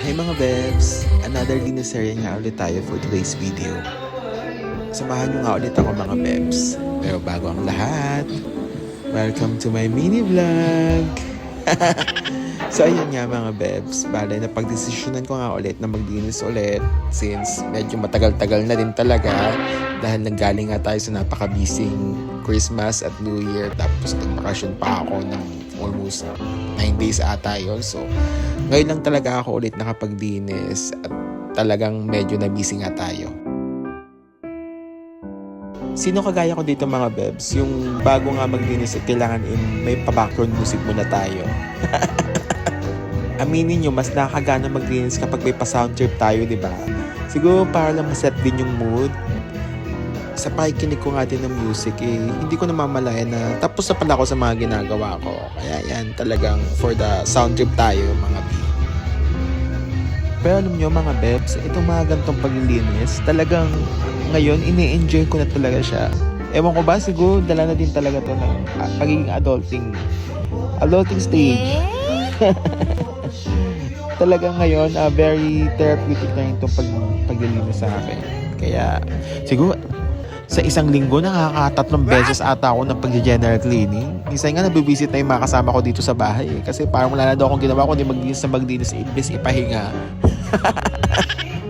Hey mga bebs! Another dinoserye nga ulit tayo for today's video. Samahan nyo nga ulit ako mga bebs. Pero bago ang lahat, welcome to my mini vlog! So ayun nga mga bebs, bale na pagdesisyonan ko nga ulit na magdinis ulit since medyo matagal-tagal na din talaga dahil nanggaling nga tayo sa napaka-busy Christmas at New Year tapos nagbakasyon pa ako ng almost 9 days ata yun. So ngayon lang talaga ako ulit nakapagdinis at talagang medyo na-busy nga tayo. Sino kagaya ko dito mga bebs, yung bago nga magdinis at kailangan may pa-background music muna tayo. Aminin nyo, mas nakakagana maglinis kapag may pa-sound trip tayo, di ba? Siguro para lang maset din yung mood. Sa pakikinig ko nga din ng music, hindi ko namamalayan na tapos na pala ako sa mga ginagawa ko. Kaya yan, talagang for the sound trip tayo, mga B. Pero alam nyo mga bebs, itong mga gantong paglilinis, talagang ngayon, ini-enjoy ko na talaga siya. Ewan ko ba, siguro dala na din talaga to ng pagiging adulting stage. Talagang ngayon, very therapeutic na itong paglilinis sa akin. Kaya, siguro, sa isang linggo, nakaka-3 beses ata ako ng pag-general cleaning. Minsan nga, nabibisit na yung mga kasama ko dito sa bahay. Kasi parang wala na daw akong ginawa, kundi magdinis, imbes ipahinga.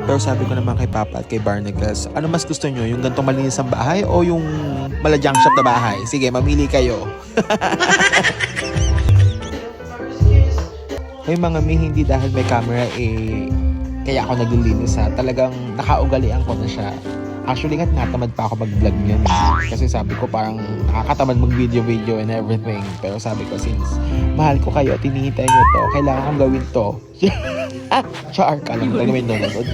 Pero sabi ko naman kay Papa at kay Barnacles, ano mas gusto nyo? Yung gantong malinis ang bahay o yung mala-junk shop na bahay? Sige, mamili kayo. May mga hindi dahil may camera kaya ako naglilinis ha. Talagang nakaugalian ko na siya. Actually nga tinatamad pa ako mag-vlog yun. Kasi sabi ko parang nakakatamad mag-video and everything. Pero sabi ko since mahal ko kayo, tinihintay nyo to, kailangan kong gawin to. Char ka lang, talaga may nanonood.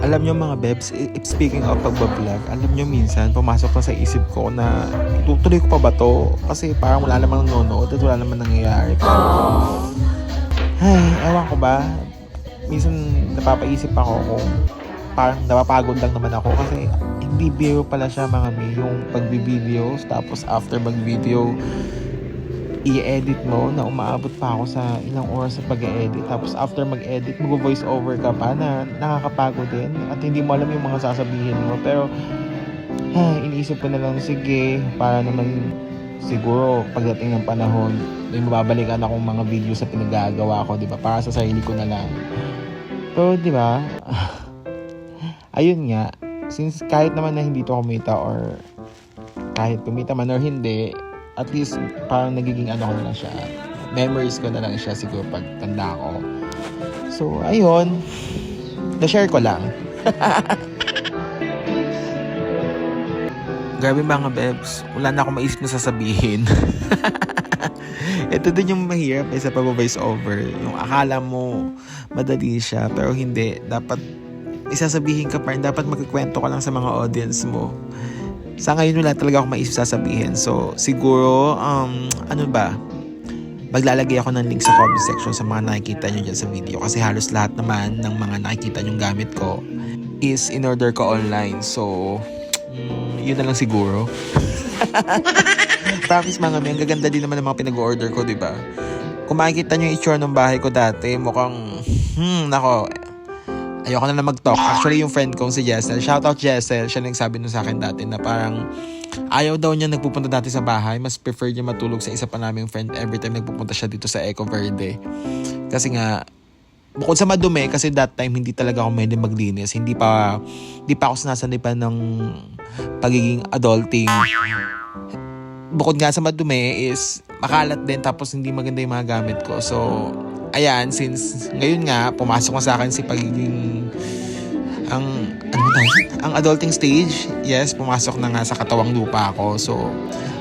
Alam nyo mga bebs, speaking of pagbablog, alam nyo minsan pumasok na sa isip ko na tutuloy ko pa ba to? Kasi parang wala namang nanonood at wala namang nangyayari. Pero, ewan ko ba? Minsan napapaisip ako kung parang napapagod lang naman ako kasi hindi biro pala siya mga yung pagbi-videos. Tapos after mag-video, i-edit mo na umaabot pa ako sa ilang oras sa pag-edit. Tapos after mag-edit, mag-voice over ka pa na nakakapagod din at hindi mo alam yung mga sasabihin mo. Pero iniisip ko na lang, sige, para naman siguro pagdating ng panahon, may mababalikan akong mga video sa pinagagawa ko, di ba? Para sa sarili ko na lang. Pero di ba? Ayun nga, since kahit naman na hindi to kumita or kahit kumita man or hindi, at least parang nagiging ko na lang siya, memories ko na lang siya siguro pag tanda ko. So ayun, na-share ko lang. Grabe mga bebs, wala na akong maisip na sasabihin. Ito din yung mahirap sa pag-voice over. Yung akala mo madali siya pero hindi. Dapat isasabihin ka pa rin, dapat magkikwento ka lang sa mga audience mo. Sa ngayon wala talaga akong maisip sasabihin. So siguro maglalagay ako ng link sa comment section sa mga nakikita nyo dyan sa video. Kasi halos lahat naman ng mga nakikita nyong gamit ko is in order ko online. So yun na lang siguro. Promise mga may, ang gaganda din naman ng mga pinag-order ko, diba? Kung makikita nyo yung itsura ng bahay ko dati, mukhang nako, ayoko na mag-talk. Actually, yung friend kong si Jessel, shoutout Jessel, siya nagsabi nun sa akin dati na parang ayaw daw niya nagpupunta dati sa bahay. Mas prefer niya matulog sa isa pa naming friend every time nagpupunta siya dito sa Eco Verde. Kasi nga, bukod sa madumi, kasi that time hindi talaga ako pwede maglinis. Hindi pa ako sinasanay pa ng pagiging adulting. Bukod nga sa madumi is makalat din tapos hindi maganda yung mga gamit ko. So, ayan, since ngayon nga, pumasok na sa akin si pagiging ang adulting stage. Yes, pumasok na nga sa katawang lupa ako. So,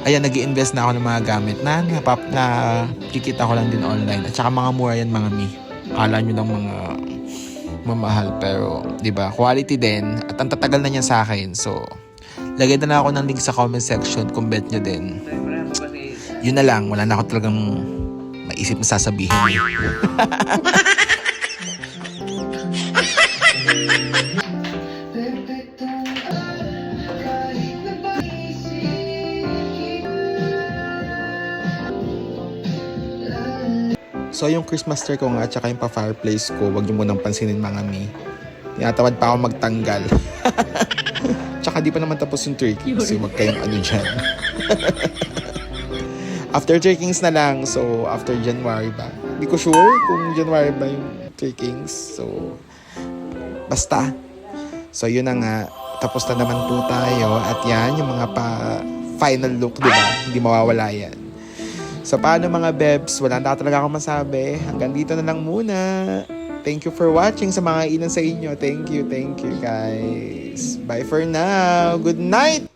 ayan, nag-i-invest na ako ng mga gamit na kikita ko lang din online. At saka mga mura yan mga mi. Akala nyo lang mga mamahal pero 'di ba quality din at ang tatagal na niya sa akin. So lagay na ako ng link sa comment section kung bet nyo din. Yun na lang, wala na ako talagang maisip na sasabihin. So yung Christmas tree ko nga at saka yung pa-fireplace ko, wag niyo munang pansinin mga mi. Tinatawad pa ako magtanggal. Tsaka di pa naman tapos yung turkey. So wag kayong ano dyan. After Turkings na lang. So after January ba? Hindi ko sure kung January ba yung Turkings. So basta. So yun na nga. Tapos na naman po tayo. At yan yung mga final look, di ba? Hindi mawawala yan. So paano mga bebs? Wala na talaga akong masabi. Hanggang dito na lang muna. Thank you for watching sa mga ilan sa inyo. Thank you guys. Bye for now. Good night!